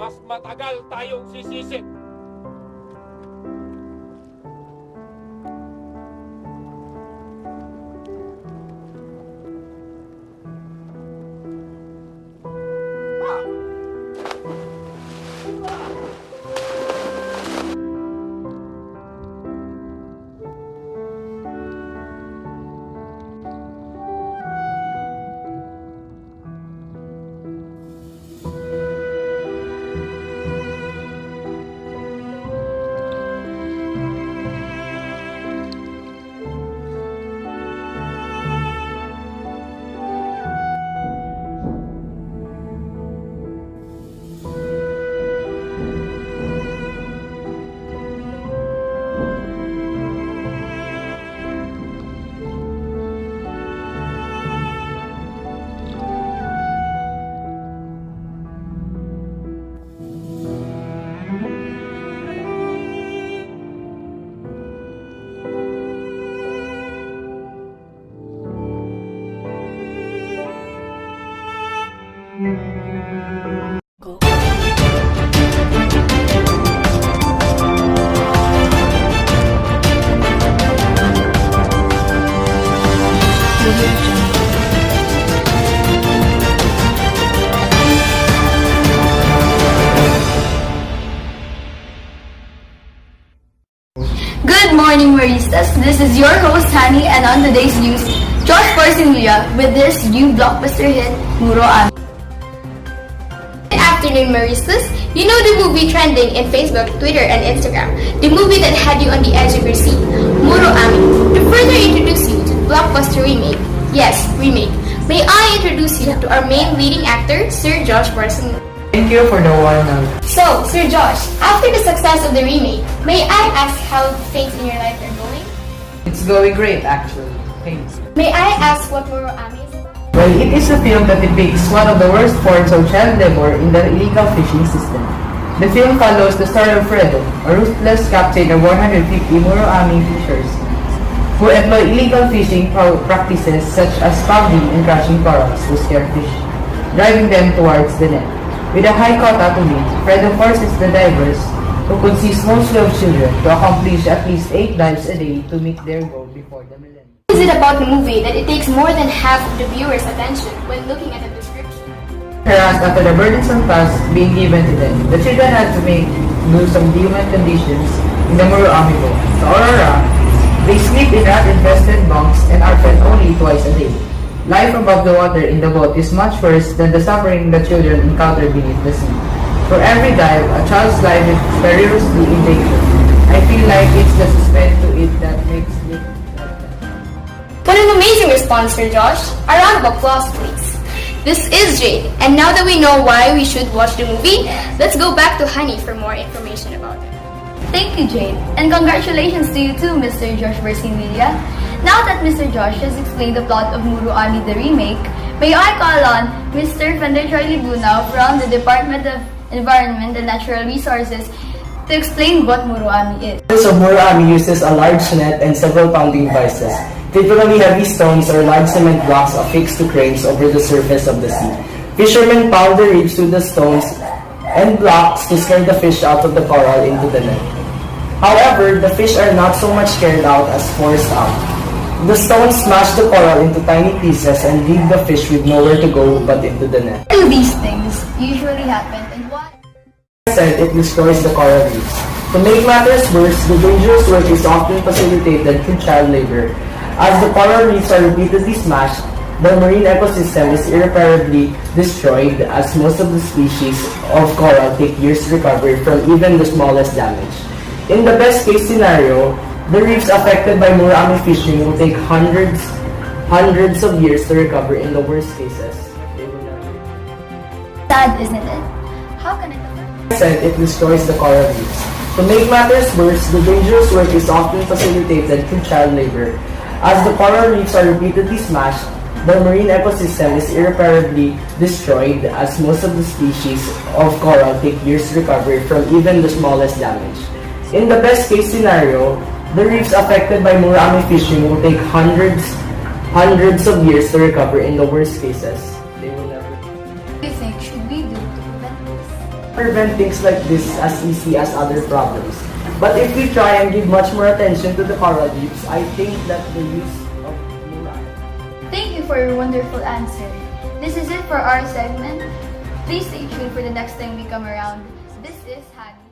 mas matagal tayong sisisi. Good morning, Maristas. This is your host, Hani, and on today's news, Josh Porcinulia with this new blockbuster hit, Muro. Good afternoon, Maristas. You know the movie trending in Facebook, Twitter, and Instagram. The movie that had you on the edge of your seat, Muro. To further introduce you to the blockbuster remake, yes, remake, may I introduce you to our main leading actor, Sir Josh Porcinulia. Thank you for the warm up. So, Sir Josh, after the success of the remake, may I ask how things in your life are going? It's going great, actually. Thanks. May I ask what Muro is about? Well, it is a film that depicts one of the worst forms of child labor in the illegal fishing system. The film follows the story of Fredo, a ruthless captain of 150 Muroami fishers who employ illegal fishing practices such as pounding and crushing corals to scare fish, driving them towards the net. With a high quota to meet, Fredo forces the divers, who consist mostly of children, to accomplish at least 8 dives a day to meet their goal before the millennium. What is it about the movie that it takes more than half of the viewer's attention when looking at the description? Harassed after the burdensome task being given to them, the children had to make do some human conditions in the Muroami boat. The Aurora, they sleep in rat-infested bunks and are fed only twice a day. Life above the water in the boat is much worse than the suffering the children encounter beneath the sea. For every dive, a child's life is perilously in danger. I feel like it's the suspense to it that makes it like that. What an amazing response, Sir Josh. A round of applause, please. This is Jade, and now that we know why we should watch the movie, let's go back to Honey for more information about it. Thank you, Jade. And congratulations to you too, Mr. Josh Porcinulia. Now that Mr. Josh has explained the plot of Muro the remake, may I call on Mr. Fender Charlie Bunao from the Department of Environment and Natural Resources to explain what Muro is. So Muro uses a large net and several pounding devices. Typically, heavy stones or large cement blocks affixed to cranes over the surface of the sea. Fishermen pound the reefs with the stones and blocks to scare the fish out of the coral into the net. However, the fish are not so much scared out as forced out. The stones smash the coral into tiny pieces and leave the fish with nowhere to go but into the net. How do these things usually happen and what? Said it destroys the coral reefs. To make matters worse, the dangerous work is often facilitated through child labor. As the coral reefs are repeatedly smashed, the marine ecosystem is irreparably destroyed as most of the species of coral take years to recover from even the smallest damage. In the best case scenario, the reefs affected by Muroami fishing will take hundreds of years to recover. In the worst cases, they will never. Sad, isn't it? How can it affect? Said it destroys the coral reefs. To make matters worse, the dangerous work is often facilitated through child labor. As the coral reefs are repeatedly smashed, the marine ecosystem is irreparably destroyed as most of the species of coral take years to recover from even the smallest damage. In the best case scenario, the reefs affected by Muroami fishing will take hundreds of years to recover. In the worst cases, they will never. What do you think should we do to prevent this? prevent things like this as easy as other problems. But if we try and give much more attention to the coral reefs, I think that the use of muro. Thank you for your wonderful answer. This is it for our segment. Please stay tuned for the next time we come around. This is Hani.